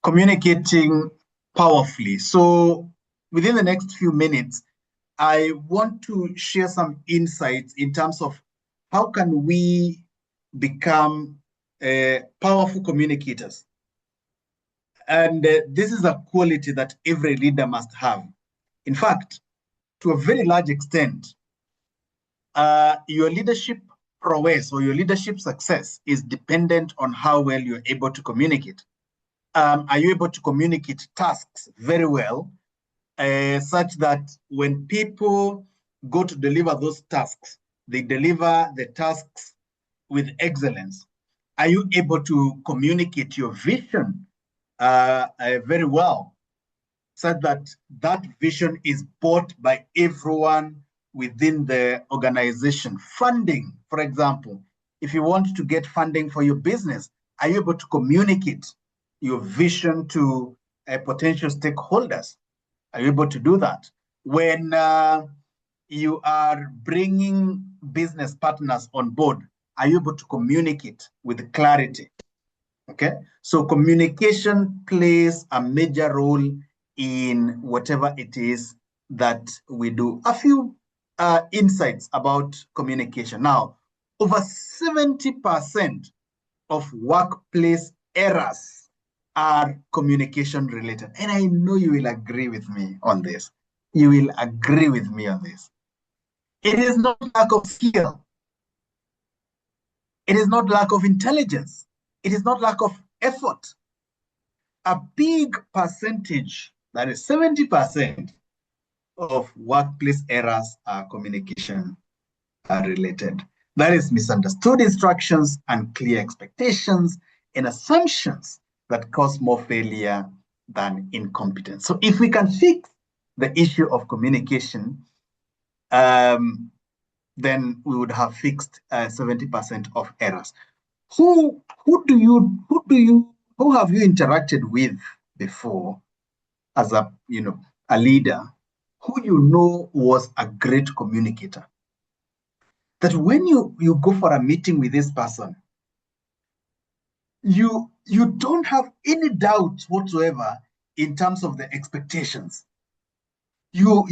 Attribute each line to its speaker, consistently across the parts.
Speaker 1: communicating powerfully. So within the next few minutes, I want to share some insights in terms of how can we become powerful communicators. And this is a quality that every leader must have. In fact, to a very large extent, your leadership prowess or your leadership success is dependent on how well you're able to communicate. Are you able to communicate tasks very well, such that when people go to deliver those tasks, they deliver the tasks with excellence? Are you able to communicate your vision very well, such that that vision is bought by everyone within the organization? Funding, for example, if you want to get funding for your business, are you able to communicate your vision to potential stakeholders? Are you able to do that? When you are bringing business partners on board, are you able to communicate with clarity? Okay, so communication plays a major role in whatever it is that we do. A few insights about communication. Now, over 70% of workplace errors are communication related. And I know you will agree with me on this. You will agree with me on this. It is not lack of skill. It is not lack of intelligence. It is not lack of effort. A big percentage, that is 70% of workplace errors are communication related. That is misunderstood instructions, unclear expectations, and assumptions that cause more failure than incompetence. So if we can fix the issue of communication, then we would have fixed 70% of errors. Who have you interacted with before as a leader who was a great communicator? That when you go for a meeting with this person, you don't have any doubt whatsoever in terms of the expectations. You're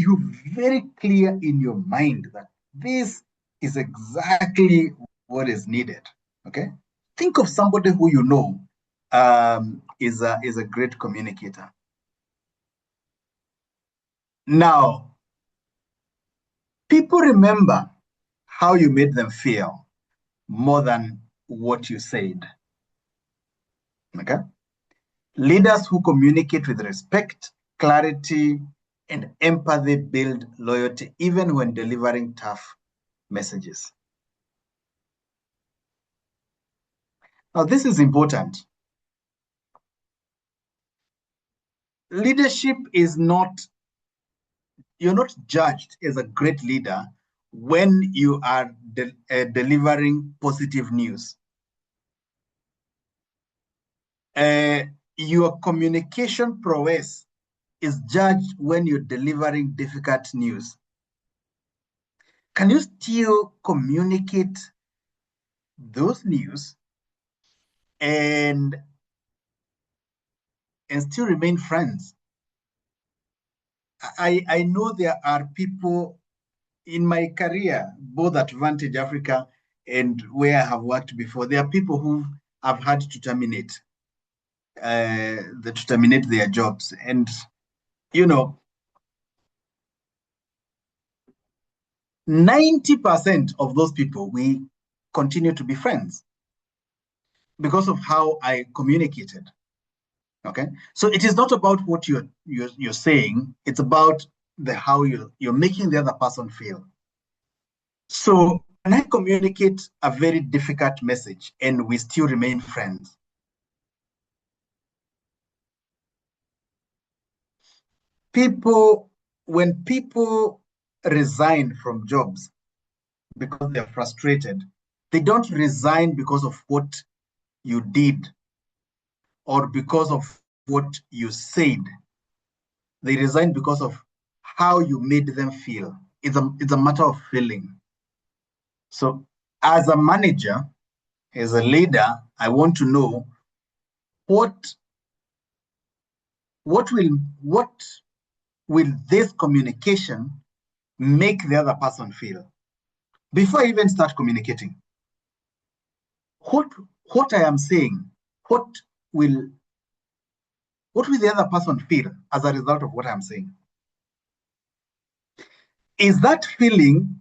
Speaker 1: very clear in your mind that this is exactly what is needed. Okay, think of somebody who is a great communicator. Now, people remember how you made them feel more than what you said. Okay, leaders who communicate with respect, clarity, and empathy build loyalty even when delivering tough messages. Now, this is important. Leadership is not, you're not judged as a great leader when you are delivering positive news. Your communication prowess is judged when you're delivering difficult news. Can you still communicate those news and still remain friends? I know there are people in my career, both at Vantage Africa and where I have worked before, there are people who have had to terminate their jobs. And, 90% of those people, we continue to be friends because of how I communicated. Okay, so it is not about what you're saying; it's about how you're making the other person feel. So when I communicate a very difficult message and we still remain friends, when people resign from jobs because they're frustrated, they don't resign because of what you did or because of what you said. They resign because of how you made them feel. It's a matter of feeling. So as a manager, as a leader, I want to know what what will this communication make the other person feel before I even start communicating? What I am saying, what will the other person feel as a result of what I'm saying? Is that feeling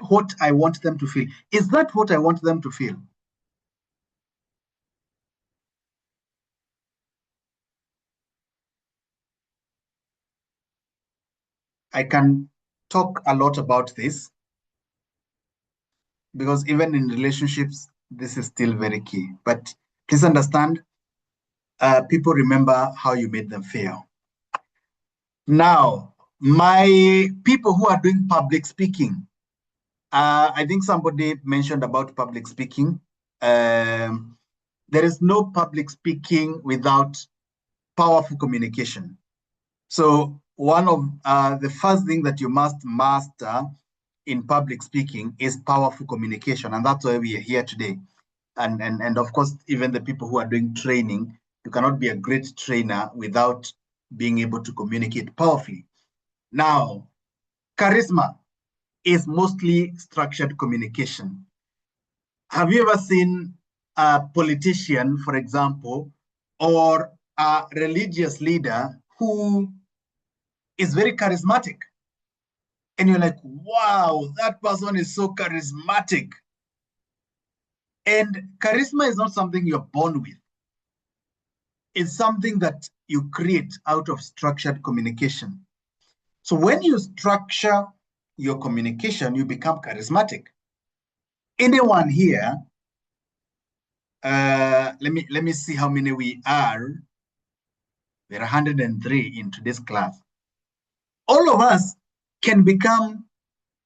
Speaker 1: what I want them to feel? Is that what I want them to feel? I can talk a lot about this because even in relationships, this is still very key. But please understand, people remember how you made them feel. Now, my people who are doing public speaking, I think somebody mentioned about public speaking. There is no public speaking without powerful communication. So one of the first thing that you must master in public speaking is powerful communication, and that's why we are here today. And of course, even the people who are doing training, you cannot be a great trainer without being able to communicate powerfully. Now, charisma is mostly structured communication. Have you ever seen a politician, for example, or a religious leader who is very charismatic? And you're like, wow, that person is so charismatic. And charisma is not something you're born with. It's something that you create out of structured communication. So when you structure your communication, you become charismatic. Anyone here, let me see how many we are. There are 103 in today's class. All of us can become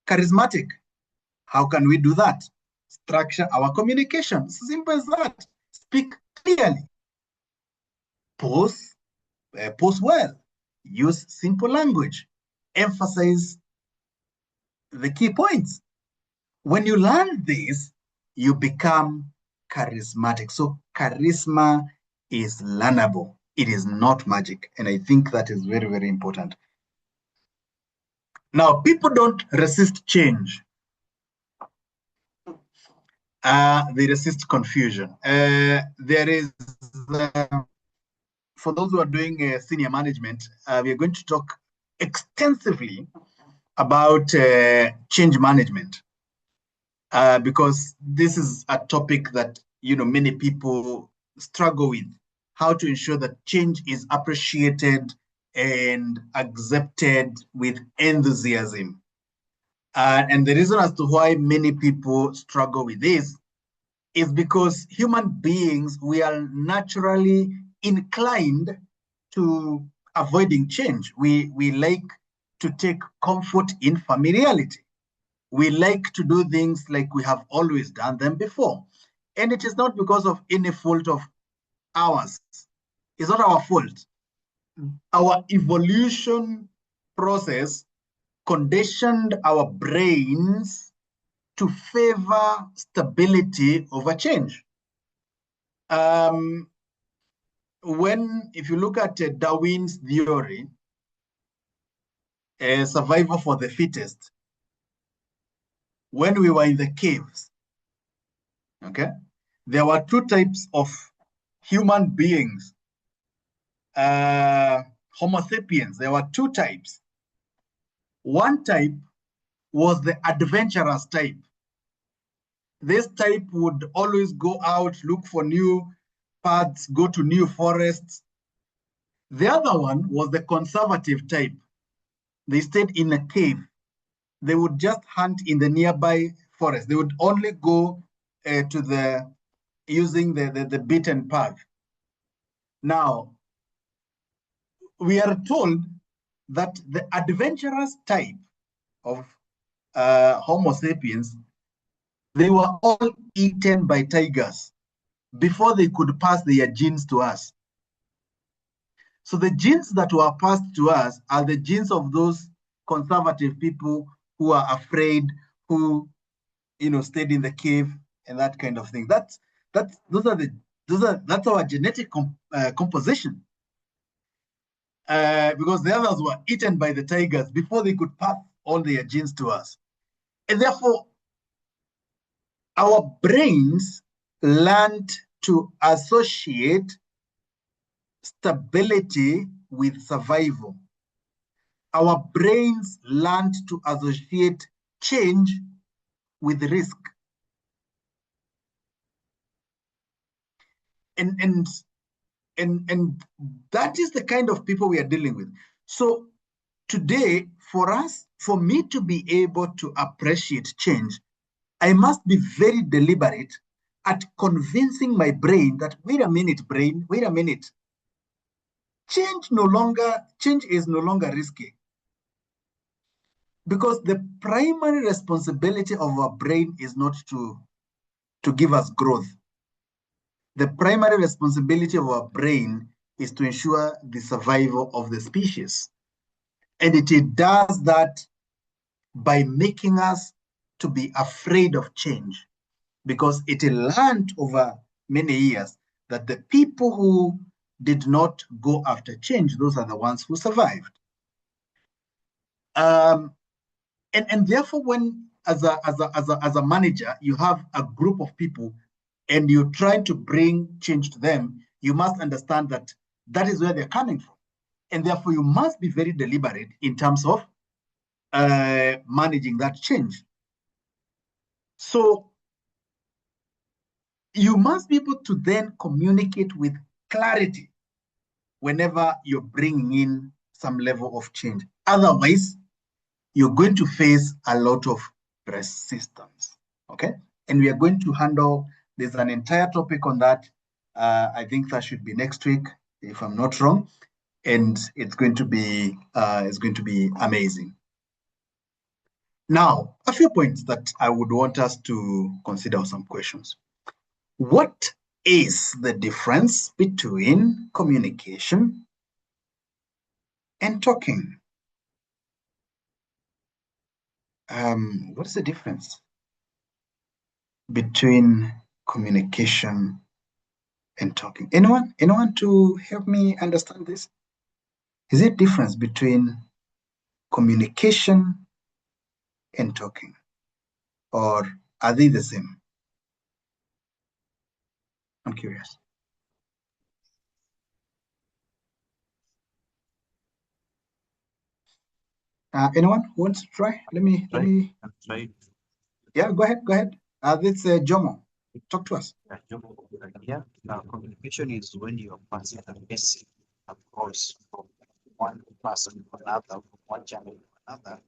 Speaker 1: charismatic. How can we do that? Structure our communication. Simple as that. Speak clearly. Pose well. Use simple language. Emphasize the key points. When you learn this, you become charismatic. So charisma is learnable. It is not magic. And I think that is very, very important. Now, people don't resist change. They resist confusion. There is, for those who are doing senior management, we are going to talk extensively about change management because this is a topic that many people struggle with. How to ensure that change is appreciated and accepted with enthusiasm. And the reason as to why many people struggle with this is because human beings, we are naturally inclined to avoiding change. We like to take comfort in familiarity. We like to do things like we have always done them before. And it is not because of any fault of ours. It's not our fault. Our evolution process conditioned our brains to favor stability over change. If you look at Darwin's theory, survival for the fittest, when we were in the caves, okay, there were two types of human beings, Homo sapiens. There were two types. One type was the adventurous type. This type would always go out, look for new paths, go to new forests. The other one was the conservative type. They stayed in a cave. They would just hunt in the nearby forest. They would only go using the beaten path. Now, we are told that the adventurous type of Homo sapiens, they were all eaten by tigers before they could pass their genes to us. So the genes that were passed to us are the genes of those conservative people who are afraid, who stayed in the cave and that kind of thing. Those are the That's our genetic composition. Because the others were eaten by the tigers before they could pass all their genes to us. And therefore, our brains learned to associate stability with survival. Our brains learned to associate change with risk. And that is the kind of people we are dealing with. So today, for me to be able to appreciate change, I must be very deliberate at convincing my brain that, wait a minute, brain, wait a minute. Change is no longer risky. Because the primary responsibility of our brain is not to give us growth. The primary responsibility of our brain is to ensure the survival of the species. And it does that by making us to be afraid of change, because it learned over many years that the people who did not go after change, those are the ones who survived. And therefore, when as a manager, you have a group of people and you try to bring change to them, you must understand that that is where they're coming from. And therefore, you must be very deliberate in terms of managing that change. So you must be able to then communicate with clarity whenever you're bringing in some level of change. Otherwise, you're going to face a lot of resistance, okay? And we are going to handle, there's an entire topic on that. I think that should be next week, if I'm not wrong. And it's going to be amazing. Now, a few points that I would want us to consider, some questions. What is the difference between communication and talking? What is the difference between communication and talking? Anyone to help me understand this? Is there a difference between communication and talking, or are they the same? I'm curious. Anyone who wants to try? Let me. Yeah, go ahead. This Jomo. Talk to us.
Speaker 2: Yeah, communication is when you're passing a message across from one person to another, from one channel to another,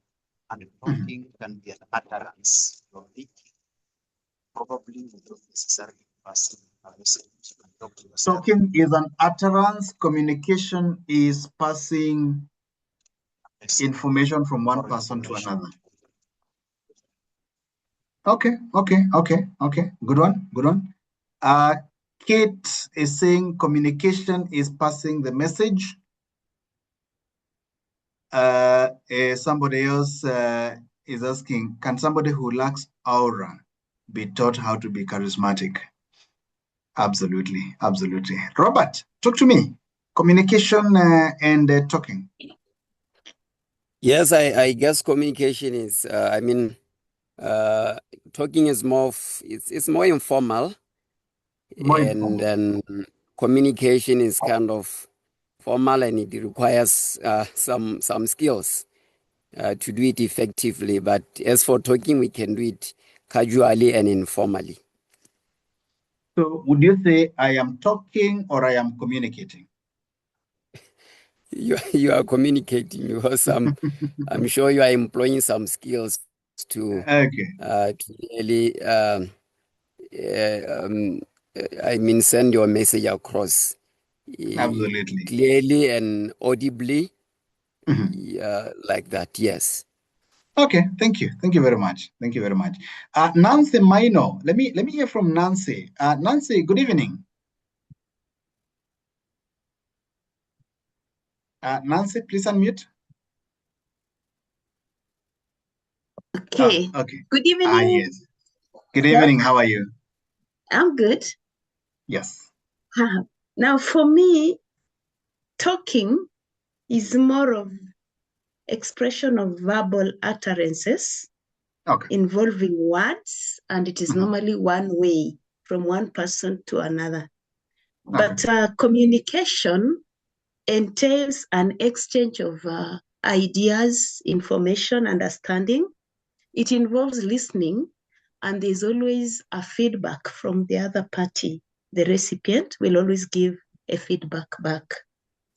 Speaker 2: and talking can be an utterance. You're thinking, probably you don't necessarily pass a message. You can talk to yourself.
Speaker 1: Talking is an utterance. Communication is passing information from one person to another. Okay. Good one. Kate is saying communication is passing the message. Somebody else is asking, can somebody who lacks aura be taught how to be charismatic? Absolutely. Robert, talk to me. Communication and talking.
Speaker 3: Yes, I guess communication is, talking is it's more informal. And then communication is kind of formal, and it requires some skills to do it effectively. But as for talking, we can do it casually and informally.
Speaker 1: So would you say I am talking or I am communicating?
Speaker 3: You are communicating, because I'm sure you are employing some skills to really send your message across
Speaker 1: Absolutely.
Speaker 3: clearly and audibly, like that. Yes.
Speaker 1: Okay, thank you very much. Nancy Minor, let me hear from Nancy. Nancy, good evening. Nancy, please unmute.
Speaker 4: Okay. Good evening.
Speaker 1: Yes. Good evening. How are you?
Speaker 4: I'm good.
Speaker 1: Yes.
Speaker 4: Now, for me, talking is more of expression of verbal utterances involving words, and it is normally one way from one person to another. But communication entails an exchange of ideas, information, understanding. It involves listening, and there's always a feedback from the other party. The recipient will always give a feedback back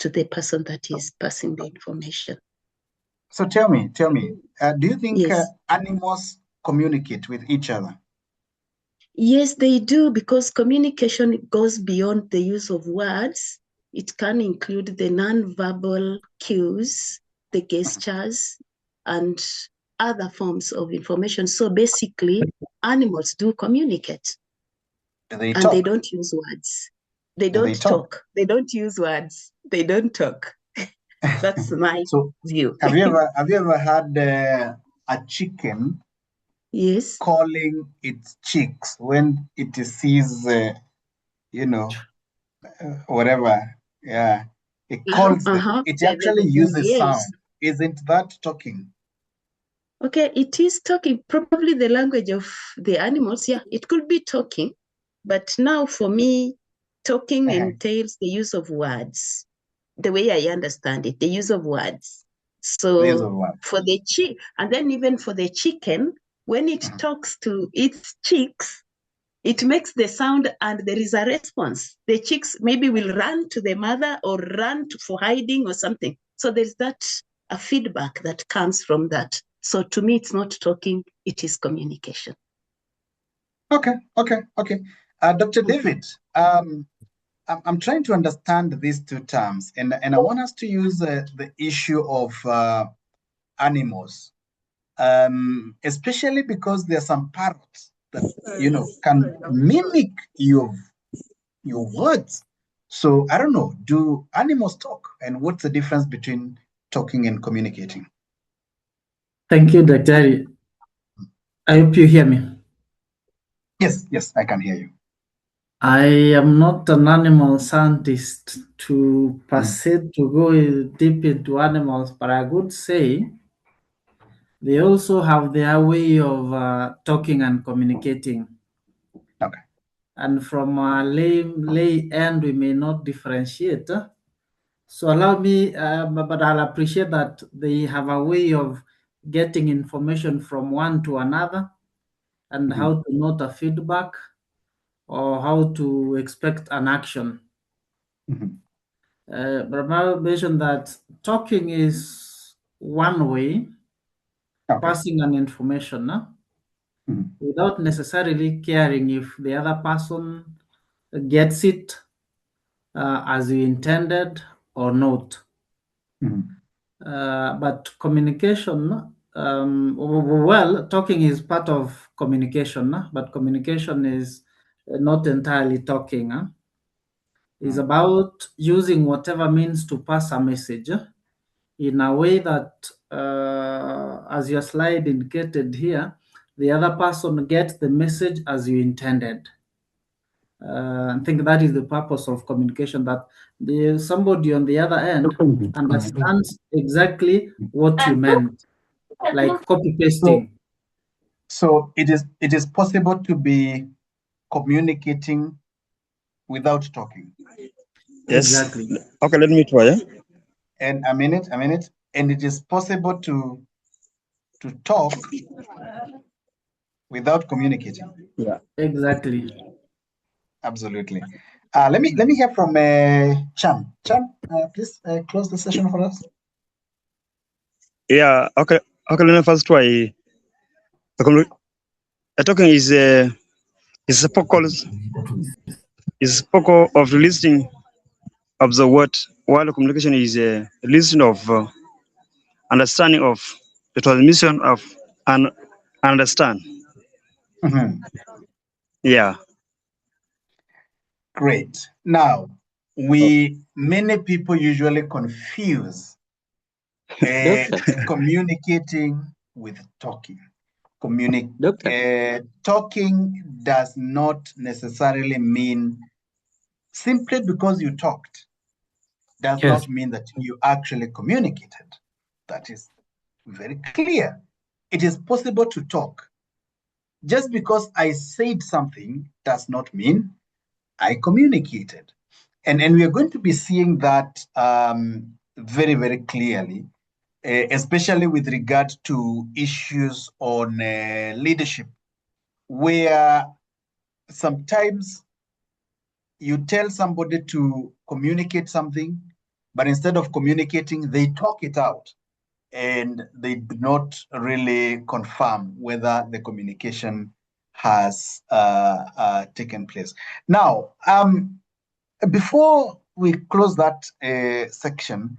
Speaker 4: to the person that is passing the information.
Speaker 1: So tell me, do you think animals communicate with each other?
Speaker 4: Yes, they do, because communication goes beyond the use of words. It can include the non-verbal cues, the gestures, and other forms of information. So basically, animals do communicate.
Speaker 1: Do they
Speaker 4: and
Speaker 1: talk?
Speaker 4: They don't use words. They don't talk. They don't use words. They don't talk. That's my view.
Speaker 1: Have you ever had a chicken calling its chicks when it sees whatever? Yeah, it calls them. It actually uses sound. Isn't that talking?
Speaker 4: Okay, it is talking, probably the language of the animals. Yeah, it could be talking. But now for me, talking entails the use of words. The way I understand it, the use of words. So for the chick, and then even for the chicken, when it talks to its chicks, it makes the sound and there is a response. The chicks maybe will run to the mother or run for hiding or something. So there's a feedback that comes from that. So to me, it's not talking, it is communication.
Speaker 1: Okay. Dr. David, I'm trying to understand these two terms, and I want us to use the issue of animals, especially because there are some parrots that can mimic your words. So I don't know, do animals talk, and what's the difference between talking and communicating?
Speaker 5: Thank you, Dr. I hope you hear me.
Speaker 1: Yes, I can hear you.
Speaker 5: I am not an animal scientist to proceed to go deep into animals, but I would say they also have their way of talking and communicating.
Speaker 1: Okay.
Speaker 5: And from a lay end, we may not differentiate. So allow me, but I'll appreciate that they have a way of getting information from one to another, and how to note a feedback, or how to expect an action. But I mentioned that talking is one way, passing an information, without necessarily caring if the other person gets it as you intended or not. But communication, talking is part of communication, but communication is not entirely talking. It's about using whatever means to pass a message in a way that, as your slide indicated here, the other person gets the message as you intended. I think that is the purpose of communication, that somebody on the other end understands exactly what you meant, like copy pasting.
Speaker 1: So it is possible to be communicating without talking.
Speaker 6: Yes.
Speaker 5: Exactly.
Speaker 6: Okay, let me try.
Speaker 1: And a minute. And it is possible to talk without communicating.
Speaker 6: Yeah.
Speaker 5: Exactly.
Speaker 1: Absolutely. Let me hear from Chan. Chan, please close the session for us.
Speaker 6: Yeah. Okay. Let me first try. Talking is a vocal of releasing of the word, while communication is a listening of understanding of the transmission of and understand. Yeah.
Speaker 1: Great. Now, many people usually confuse communicating with talking. Talking does not necessarily mean simply because you talked does not mean that you actually communicated. That is very clear. It is possible to talk. Just because I said something does not mean I communicated. And we are going to be seeing that very, very clearly, especially with regard to issues on leadership, where sometimes you tell somebody to communicate something, but instead of communicating, they talk it out and they do not really confirm whether the communication has taken place. Now, before we close that section,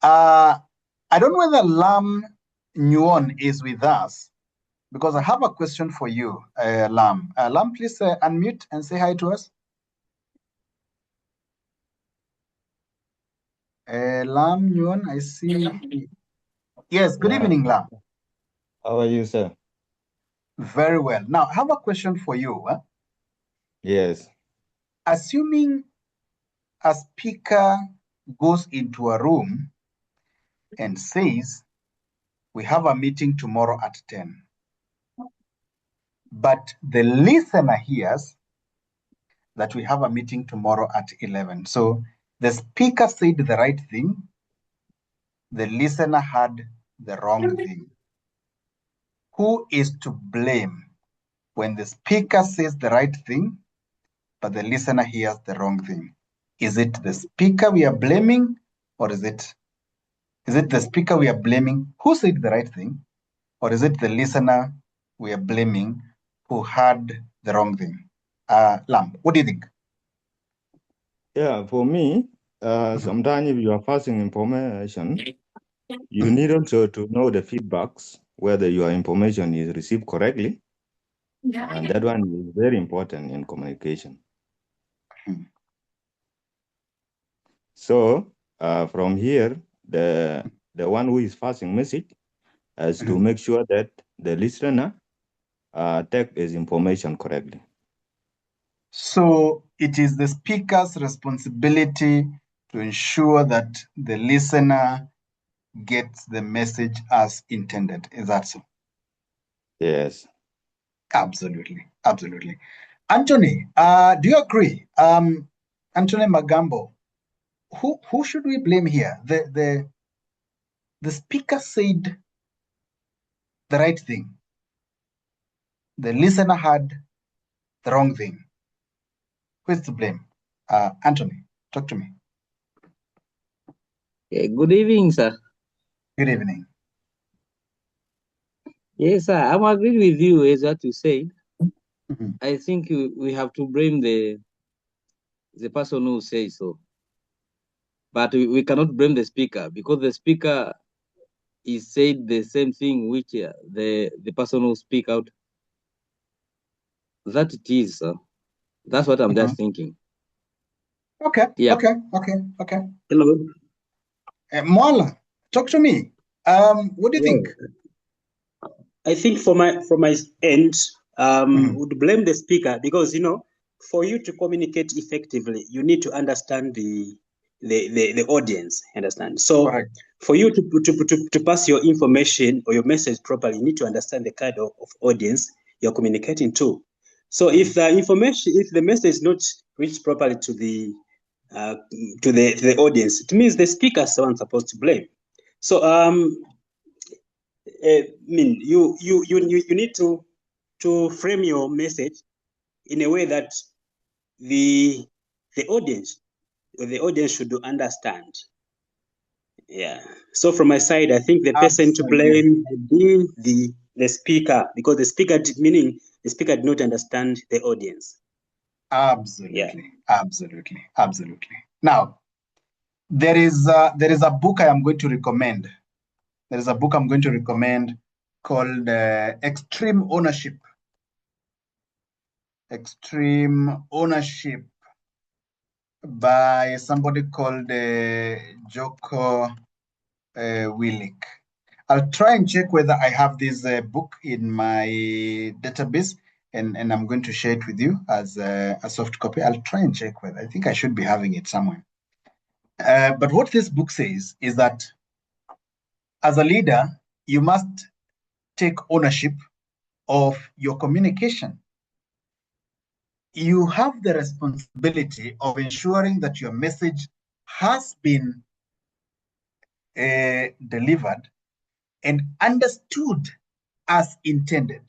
Speaker 1: I don't know whether Lam Nguyen is with us, because I have a question for you, Lam. Lam, please unmute and say hi to us. Lam Nguyen, I see. Yes, good evening, Lam.
Speaker 7: How are you, sir?
Speaker 1: Very well. Now, I have a question for you.
Speaker 7: Yes.
Speaker 1: Assuming a speaker goes into a room and says, we have a meeting tomorrow at 10. But the listener hears that we have a meeting tomorrow at 11. So the speaker said the right thing. The listener had the wrong thing. Who is to blame when the speaker says the right thing, but the listener hears the wrong thing? Is it the speaker we are blaming, or is it the speaker we are blaming who said the right thing, or is it the listener we are blaming who heard the wrong thing? Lam, what do you think?
Speaker 7: Yeah, for me, sometimes if you are passing information, you need also to know the feedbacks, whether your information is received correctly. And that one is very important in communication. So from here, the one who is passing message has to make sure that the listener take his information correctly.
Speaker 1: So it is the speaker's responsibility to ensure that the listener gets the message as intended. Is that so?
Speaker 7: Yes.
Speaker 1: Absolutely. Absolutely. Anthony, do you agree? Anthony Magambo, who should we blame here? The speaker said the right thing. The listener had the wrong thing. Who is to blame? Anthony, talk to me.
Speaker 8: Good evening, sir.
Speaker 1: Good evening.
Speaker 8: Yes, sir. I'm agreeing with you as what you said. I think we have to blame the person who says so. But we cannot blame the speaker, because the speaker is said the same thing which the person who speak out. That it is, sir. That's what I'm just thinking.
Speaker 1: Okay.
Speaker 8: Yeah.
Speaker 1: Okay.
Speaker 8: Hello.
Speaker 1: Mwala, talk to me. What do you think?
Speaker 9: I think from my end, would blame the speaker, because for you to communicate effectively, you need to understand the audience. Understand? So correct. For you to pass your information or your message properly, you need to understand the kind of audience you're communicating to. So if the message is not reached properly to the audience, it means the speaker is the one supposed to blame. So you need to frame your message in a way that the audience should understand. Yeah. So from my side, I think the person to blame would be the speaker, because the speaker did not understand the audience.
Speaker 1: Absolutely. Now, there is a book I am going to recommend. There is a book I'm going to recommend called Extreme Ownership. Extreme Ownership by somebody called Joko Willick. I'll try and check whether I have this book in my database, and I'm going to share it with you as a soft copy. I'll try and check whether I think I should be having it somewhere. But what this book says is that as a leader, you must take ownership of your communication. You have the responsibility of ensuring that your message has been delivered and understood as intended.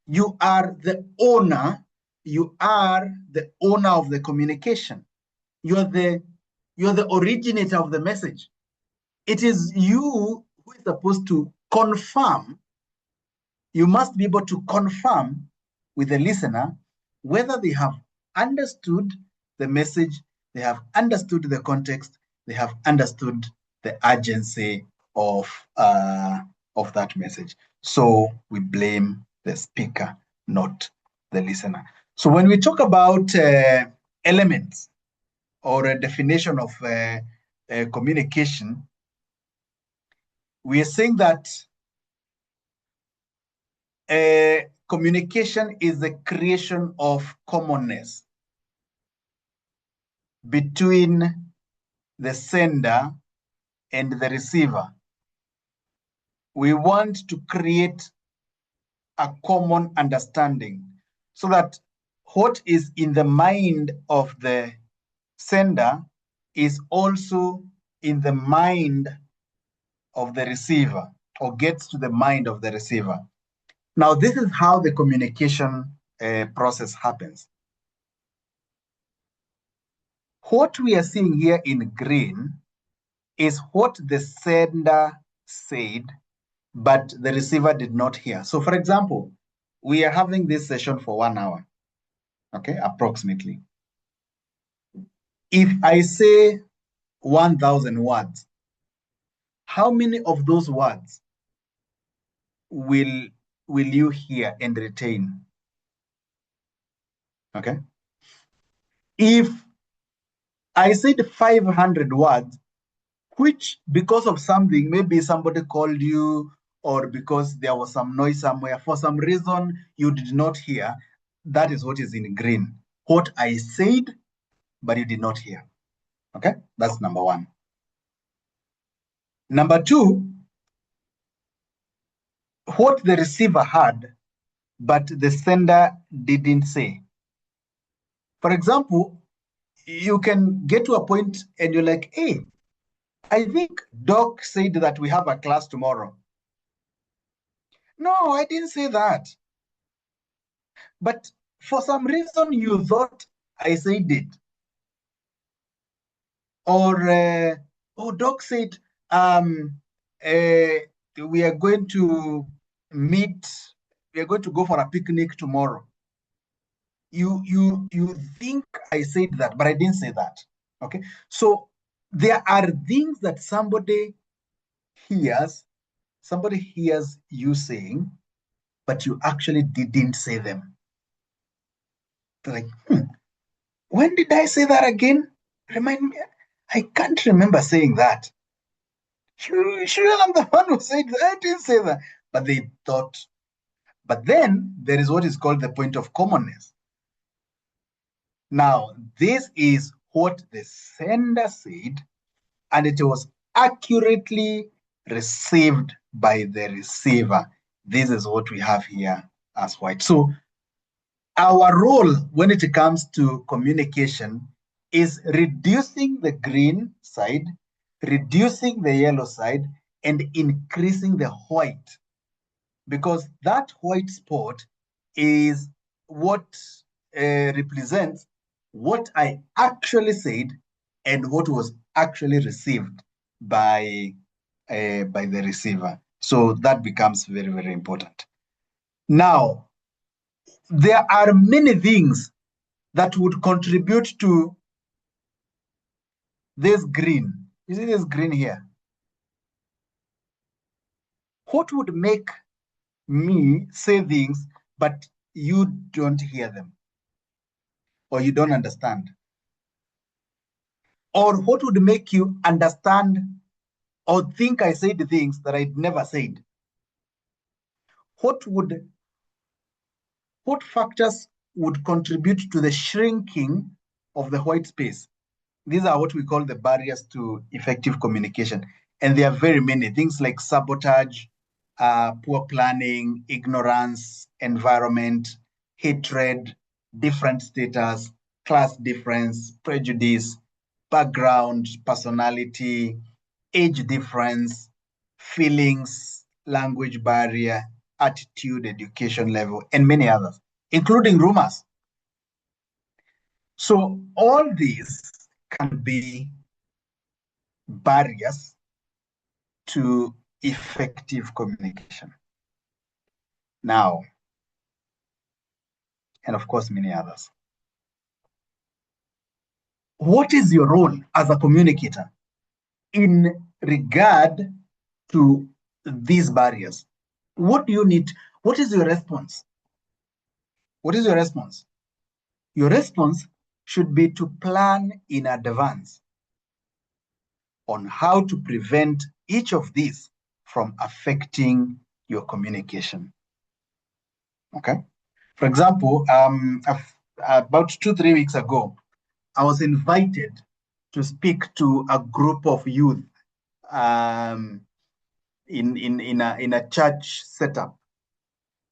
Speaker 1: You are the owner. You are the owner of the communication. You're the originator of the message. It is you who is supposed to confirm. You must be able to confirm with the listener whether they have understood the message, they have understood the context, they have understood the urgency of that message. So we blame the speaker, not the listener. So when we talk about elements or a definition of communication, we are saying that communication is the creation of commonness between the sender and the receiver. We want to create a common understanding so that what is in the mind of the sender is also in the mind of the receiver, or gets to the mind of the receiver. Now, this is how the communication process happens. What we are seeing here in green is what the sender said, but the receiver did not hear. So, for example, we are having this session for 1 hour, okay, approximately. If I say 1,000 words, how many of those words will you hear and retain? Okay. If I said 500 words, which because of something, maybe somebody called you or because there was some noise somewhere, for some reason you did not hear, that is what is in green. What I said, but you did not hear. Okay, that's number one. Number two, what the receiver heard, but the sender didn't say. For example, you can get to a point and you're like, hey, I think Doc said that we have a class tomorrow. No, I didn't say that. But for some reason, you thought I said it. Or, oh, Doc said, we are going to meet, we are going to go for a picnic tomorrow. You think I said that, but I didn't say that. Okay. So there are things that somebody hears you saying, but you actually didn't say them. They're like, when did I say that again? Remind me. I can't remember saying that. Sure, I'm the one who said that. I didn't say that. But they thought. But then there is what is called the point of commonness. Now, this is what the sender said, and it was accurately received by the receiver. This is what we have here as white. So our role when it comes to communication is reducing the green side, reducing the yellow side, and increasing the white. Because that white spot is what represents what I actually said and what was actually received by the receiver. So that becomes very, very important. Now, there are many things that would contribute to this green. You see this green here? What would make me say things, but you don't hear them? Or you don't understand? Or what would make you understand or think I said things that I'd never said? What would what factors would contribute to the shrinking of the white space? These are what we call the barriers to effective communication. And there are very many things like sabotage, poor planning, ignorance, environment, hatred, different status, class difference, prejudice, background, personality, age difference, feelings, language barrier, attitude, education level, and many others, including rumors. So all these can be barriers to effective communication. Now, and of course, many others. What is your role as a communicator in regard to these barriers? What do you need? What is your response? What is your response? Your response should be to plan in advance on how to prevent each of these from affecting your communication. Okay. For example, about 2-3 weeks ago, I was invited to speak to a group of youth in a church setup,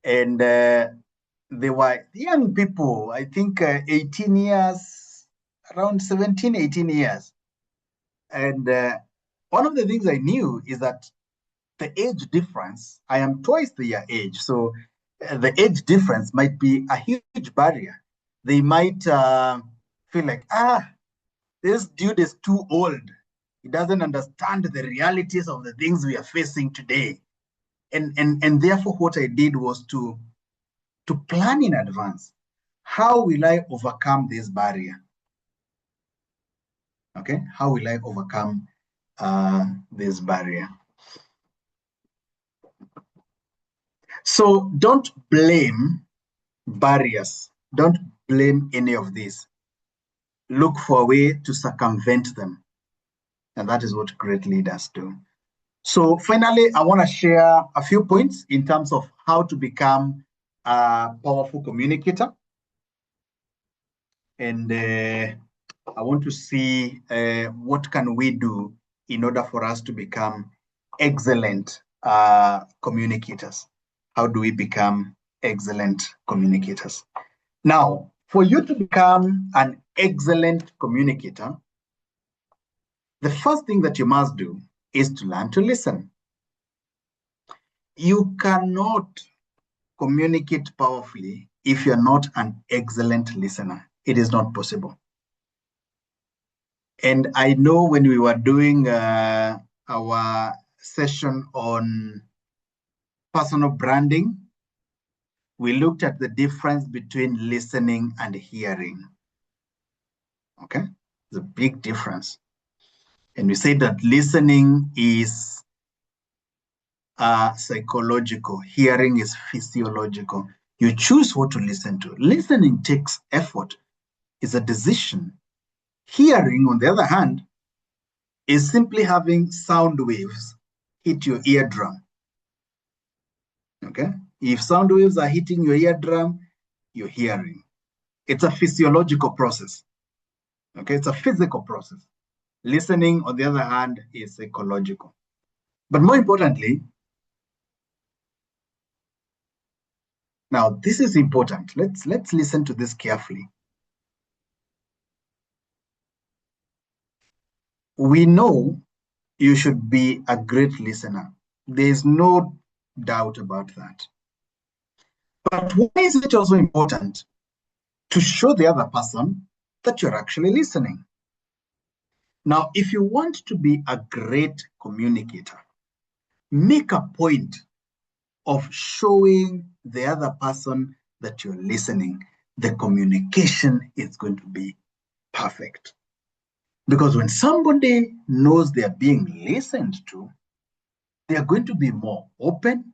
Speaker 1: and they were young people. I think 18 years, around 17, 18 years, and one of the things I knew is that the age difference, I am twice their age, so the age difference might be a huge barrier. They might feel like, this dude is too old. He doesn't understand the realities of the things we are facing today. And therefore, what I did was to plan in advance. How will I overcome this barrier? Okay, how will I overcome this barrier? So don't blame barriers. Don't blame any of these. Look for a way to circumvent them. And that is what great leaders do. So finally, I want to share a few points in terms of how to become a powerful communicator. And I want to see what can we do in order for us to become excellent communicators. How do we become excellent communicators? Now, for you to become an excellent communicator, the first thing that you must do is to learn to listen. You cannot communicate powerfully if you're not an excellent listener. It is not possible. And I know when we were doing our session on personal branding, we looked at the difference between listening and hearing. Okay, there's a big difference. And we say that listening is psychological, hearing is physiological. You choose what to listen to. Listening takes effort, it's a decision. Hearing, on the other hand, is simply having sound waves hit your eardrum. Okay? If sound waves are hitting your eardrum, you're hearing. It's a physiological process. Okay? It's a physical process. Listening, on the other hand, is psychological. But more importantly, now this is important. Let's listen to this carefully. We know you should be a great listener. There's no doubt about that. But why is it also important to show the other person that you're actually listening? Now, if you want to be a great communicator, make a point of showing the other person that you're listening. The communication is going to be perfect. Because when somebody knows they're being listened to, they're going to be more open,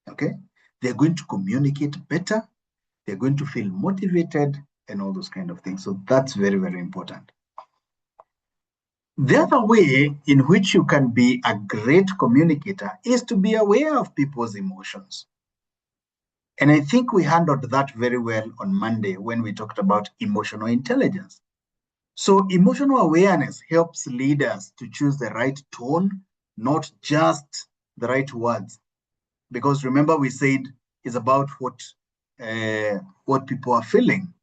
Speaker 1: okay? They're going to communicate better. They're going to feel motivated and all those kind of things. So that's very, very important. The other way in which you can be a great communicator is to be aware of people's emotions. And I think we handled that very well on Monday when we talked about emotional intelligence. So emotional awareness helps leaders to choose the right tone, not just the right words. Because remember, we said it's about what people are feeling.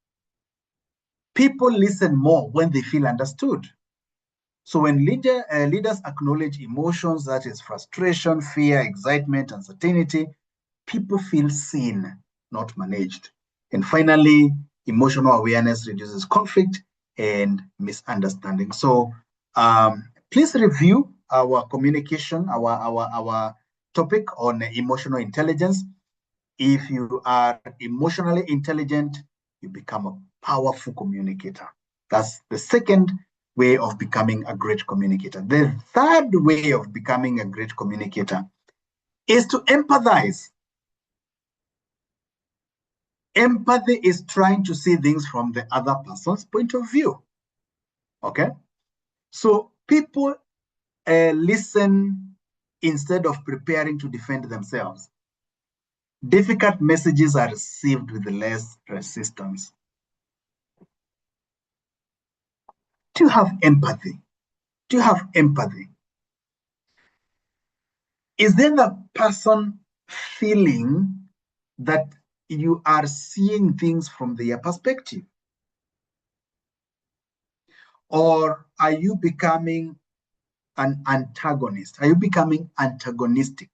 Speaker 1: People listen more when they feel understood. So when leaders acknowledge emotions, that is frustration, fear, excitement, uncertainty, people feel seen, not managed. And finally, emotional awareness reduces conflict and misunderstanding. So please review our communication, our topic on emotional intelligence. If you are emotionally intelligent, you become a powerful communicator. That's the second way of becoming a great communicator. The third way of becoming a great communicator is to empathize. Empathy is trying to see things from the other person's point of view. Okay? So people listen instead of preparing to defend themselves. Difficult messages are received with less resistance. Do you have empathy? Do you have empathy? Is there the person feeling that you are seeing things from their perspective? Or are you becoming an antagonist? Are you becoming antagonistic?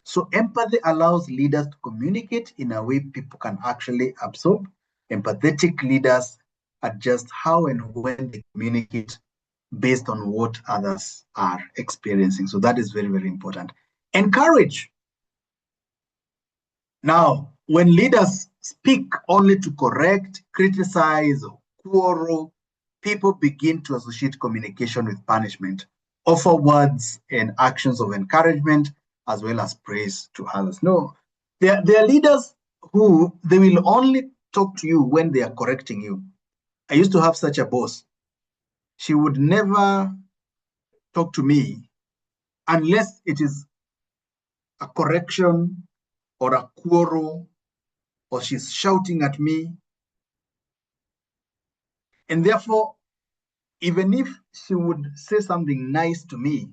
Speaker 1: So empathy allows leaders to communicate in a way people can actually absorb. Empathetic leaders adjust how and when they communicate based on what others are experiencing. So that is very, very important. Encourage. Now, when leaders speak only to correct, criticize, or quarrel, people begin to associate communication with punishment, offer words and actions of encouragement, as well as praise to others. No, there are leaders who they will only talk to you when they are correcting you. I used to have such a boss. She would never talk to me unless it is a correction or a quarrel or she's shouting at me. And therefore, even if she would say something nice to me,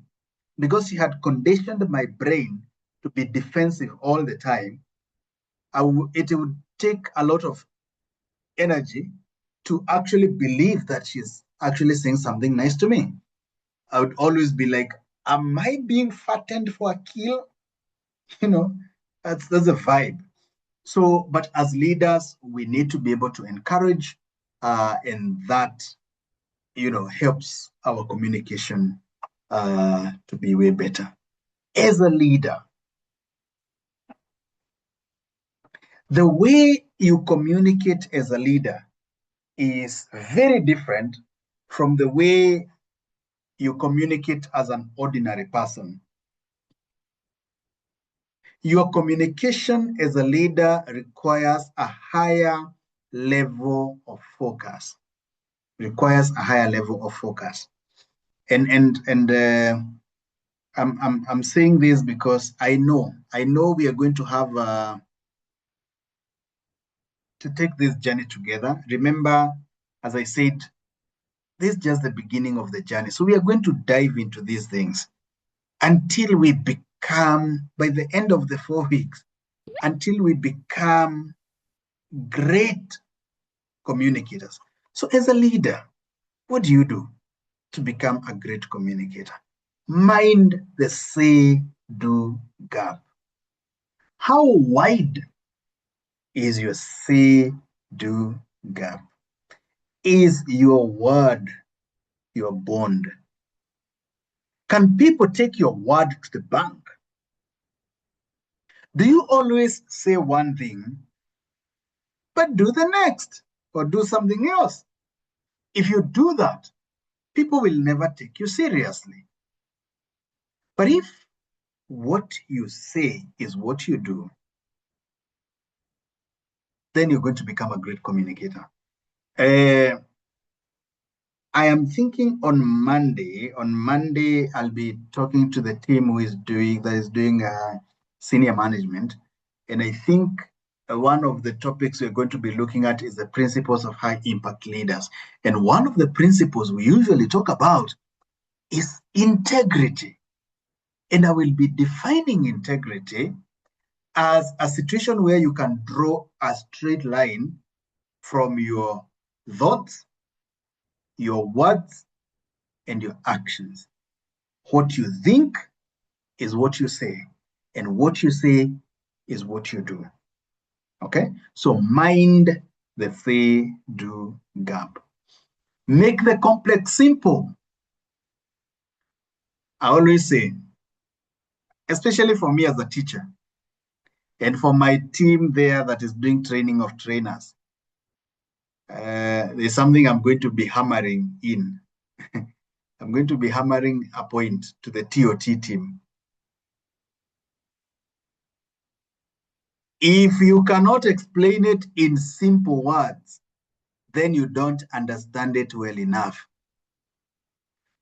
Speaker 1: because she had conditioned my brain to be defensive all the time, it would take a lot of energy to actually believe that she's actually saying something nice to me. I would always be like, am I being fattened for a kill? You know, that's a vibe. So, but as leaders, we need to be able to encourage, and that, helps our communication to be way better. As a leader, the way you communicate as a leader is very different from the way you communicate as an ordinary person. Your communication as a leader requires a higher level of focus. And I'm saying this because I know we are going to have to take this journey together. Remember, as I said, this is just the beginning of the journey. So we are going to dive into these things until we become, by the end of the 4 weeks, until we become great communicators. So as a leader, what do you do to become a great communicator? Mind the say-do gap. How wide is your say-do gap? Is your word your bond? Can people take your word to the bank? Do you always say one thing, but do the next, or do something else? If you do that, people will never take you seriously. But if what you say is what you do, then you're going to become a great communicator. I am thinking on Monday. On Monday, I'll be talking to the team that is doing senior management. And I think one of the topics we're going to be looking at is the principles of high impact leaders. And one of the principles we usually talk about is integrity. And I will be defining integrity as a situation where you can draw a straight line from your thoughts, your words, and your actions. What you think is what you say, and what you say is what you do. Okay? So mind the say-do gap. Make the complex simple. I always say, especially for me as a teacher, and for my team there that is doing training of trainers, there's something I'm going to be hammering in. I'm going to be hammering a point to the TOT team. If you cannot explain it in simple words, then you don't understand it well enough.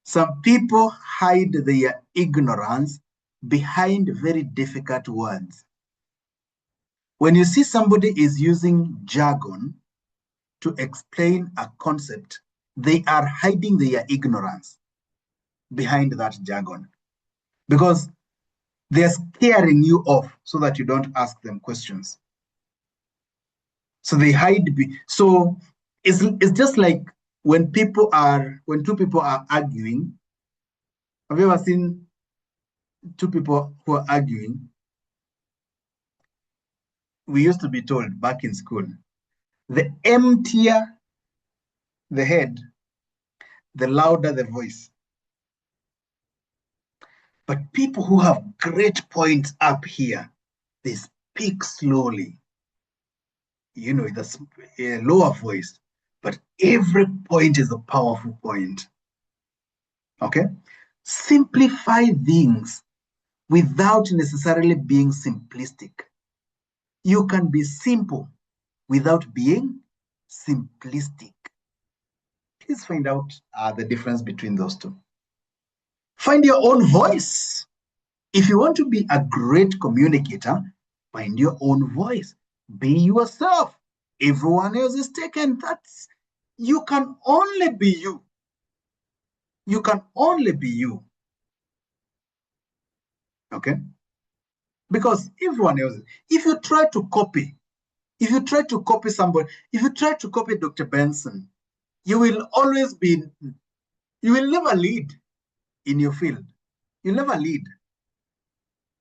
Speaker 1: Some people hide their ignorance behind very difficult words. When you see somebody is using jargon to explain a concept, they are hiding their ignorance behind that jargon because they're scaring you off so that you don't ask them questions. So they hide. So it's just like when two people are arguing. Have you ever seen two people who are arguing? We used to be told back in school, the emptier the head, the louder the voice. But people who have great points up here, they speak slowly. You know, it's a lower voice, but every point is a powerful point. Okay? Simplify things without necessarily being simplistic. You can be simple without being simplistic. Please find out the difference between those two. Find your own voice. If you want to be a great communicator, find your own voice. Be yourself. Everyone else is taken. You can only be you. You can only be you. Okay? Because everyone else, if you try to copy somebody, if you try to copy Dr. Benson, you will never lead in your field. You'll never lead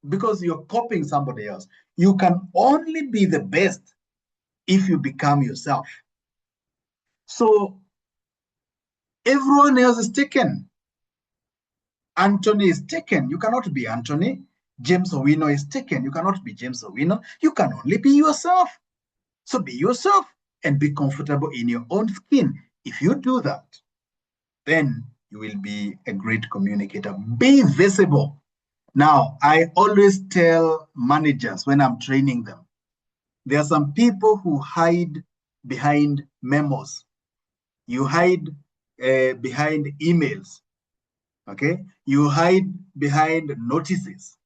Speaker 1: because you're copying somebody else. You can only be the best if you become yourself. So everyone else is taken. Anthony is taken. You cannot be Anthony. James Owino is taken. You cannot be James Owino. You can only be yourself. So be yourself and be comfortable in your own skin. If you do that, then you will be a great communicator. Be visible. Now, I always tell managers when I'm training them, there are some people who hide behind memos. You hide behind emails, okay? You hide behind notices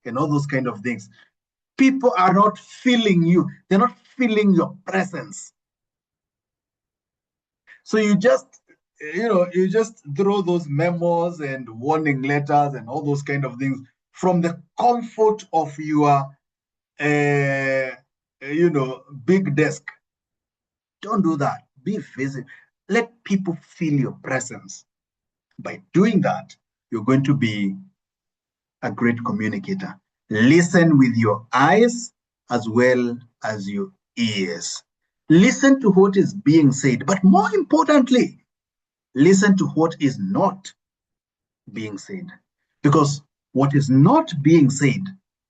Speaker 1: and all those kind of things. People are not feeling you. They're not feeling your presence. So you just throw those memos and warning letters and all those kind of things from the comfort of your big desk. Don't do that. Be visible. Let people feel your presence. By doing that, you're going to be a great communicator. Listen with your eyes as well as your ears. Listen to what is being said, but more importantly, listen to what is not being said. Because what is not being said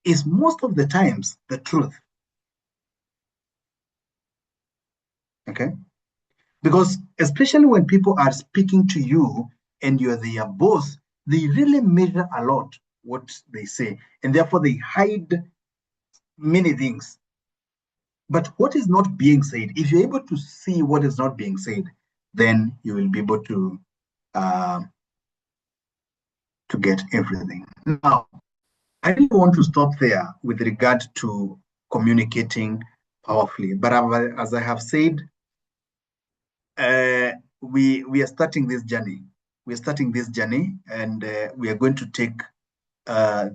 Speaker 1: is most of the times the truth. Okay? Because especially when people are speaking to you and you're their boss, they really measure a lot what they say, and therefore they hide many things. But what is not being said, if you're able to see what is not being said, then you will be able to get everything. Now, I didn't want to stop there with regard to communicating powerfully. But as I have said, we are starting this journey. We're starting this journey, and we are going to take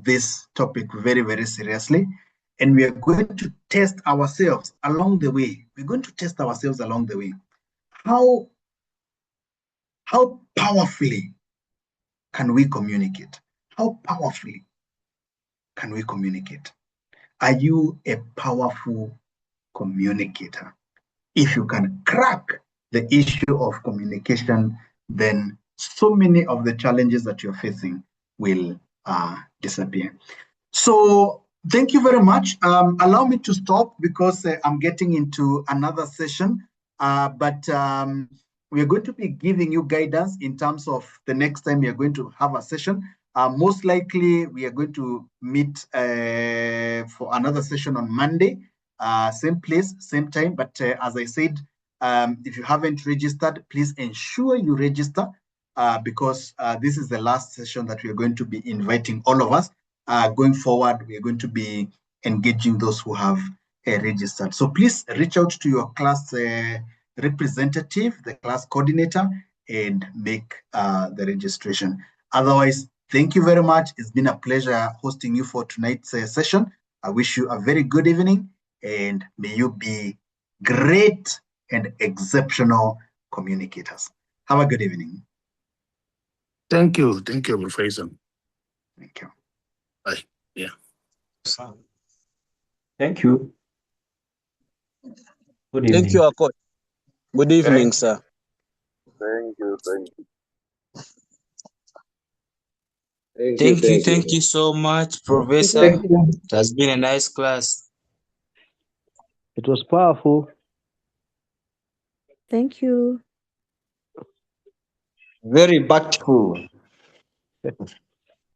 Speaker 1: this topic very, very seriously. And we are going to test ourselves along the way. We're going to test ourselves along the way. How powerfully can we communicate? How powerfully can we communicate? Are you a powerful communicator? If you can crack the issue of communication, then so many of the challenges that you're facing will disappear. So thank you very much. Allow me to stop because I'm getting into another session, but we are going to be giving you guidance in terms of the next time we are going to have a session. Most likely, we are going to meet for another session on Monday, same place, same time. But as I said, if you haven't registered, please ensure you register because this is the last session that we are going to be inviting all of us. Going forward, we are going to be engaging those who have registered. So please reach out to your class representative, the class coordinator, and make the registration. Otherwise, thank you very much. It's been a pleasure hosting you for tonight's session. I wish you a very good evening, and may you be great and exceptional communicators. Have a good evening.
Speaker 10: Thank you. Thank you, Professor.
Speaker 1: Thank you.
Speaker 10: Bye. Yeah.
Speaker 11: Thank you. Good evening.
Speaker 8: Thank you, Akot. Good evening, sir.
Speaker 12: Thank you.
Speaker 13: Thank you so much, Professor.
Speaker 11: Thank you.
Speaker 13: It has been a nice class.
Speaker 11: It was powerful.
Speaker 14: Thank you.
Speaker 8: Very impactful.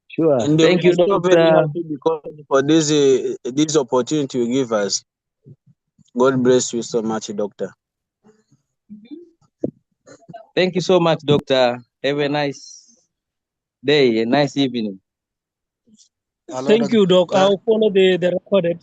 Speaker 11: Sure.
Speaker 8: And
Speaker 11: Thank
Speaker 8: we
Speaker 11: you,
Speaker 8: are so very
Speaker 11: Doctor.
Speaker 8: happy because for this opportunity you give us. God bless you so much, Doctor.
Speaker 15: Thank you so much, Doctor. Have a nice day, a nice evening.
Speaker 2: Hello,
Speaker 16: Thank you, Doc. I'll follow the recorded.